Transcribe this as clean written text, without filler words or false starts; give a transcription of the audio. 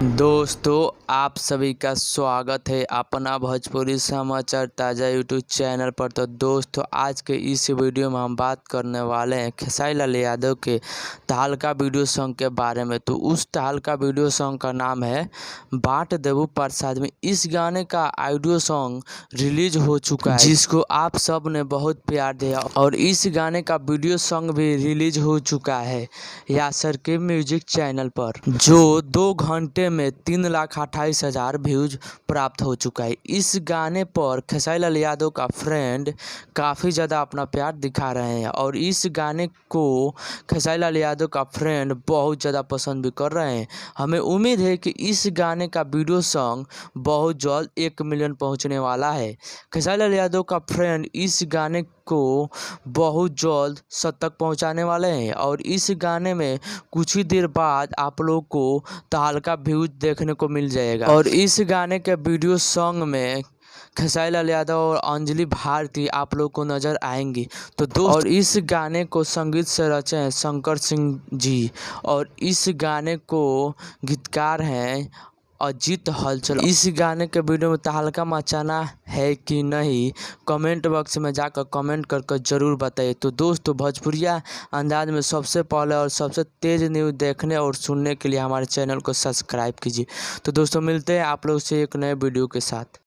दोस्तों, आप सभी का स्वागत है अपना भोजपुरी समाचार ताज़ा यूट्यूब चैनल पर। तो दोस्तों, आज के इस वीडियो में हम बात करने वाले हैं खेसारी लाल यादव के तहलका वीडियो सॉन्ग के बारे में। तो उस तहलका वीडियो सॉन्ग का नाम है बाट देबू प्रसाद में। इस गाने का ऑडियो सॉन्ग रिलीज हो चुका है, जिसको आप सब ने बहुत प्यार दिया, और इस गाने का वीडियो सॉन्ग भी रिलीज हो चुका है यासर के म्यूजिक चैनल पर, जो 2 घंटे में 3,28,000 व्यूज प्राप्त हो चुका है। इस गाने पर खेसारी लाल यादव का फ्रेंड काफ़ी ज़्यादा अपना प्यार दिखा रहे हैं, और इस गाने को खेसारी लाल यादव का फ्रेंड बहुत ज़्यादा पसंद भी कर रहे हैं। हमें उम्मीद है कि इस गाने का वीडियो सॉन्ग बहुत जल्द 1 मिलियन पहुंचने वाला है। खेसारी लाल यादव का फ्रेंड इस गाने को बहुत जल्द 100 तक पहुंचाने वाले हैं, और इस गाने में कुछ ही देर बाद आप लोग को तहलका व्यूज देखने को मिल जाएगा। और इस गाने के वीडियो सॉन्ग में खेसारी लाल यादव और अंजलि भारती आप लोग को नज़र आएंगी। तो दोस्त, और इस गाने को संगीत से रचे हैं शंकर सिंह जी, और इस गाने को गीतकार हैं अजीत हलचल। इस गाने के वीडियो में तहलका मचाना है कि नहीं, कमेंट बॉक्स में जाकर कमेंट करके ज़रूर बताइए। तो दोस्तों, भोजपुरिया अंदाज में सबसे पहले और सबसे तेज़ न्यूज़ देखने और सुनने के लिए हमारे चैनल को सब्सक्राइब कीजिए। तो दोस्तों, मिलते हैं आप लोग से एक नए वीडियो के साथ।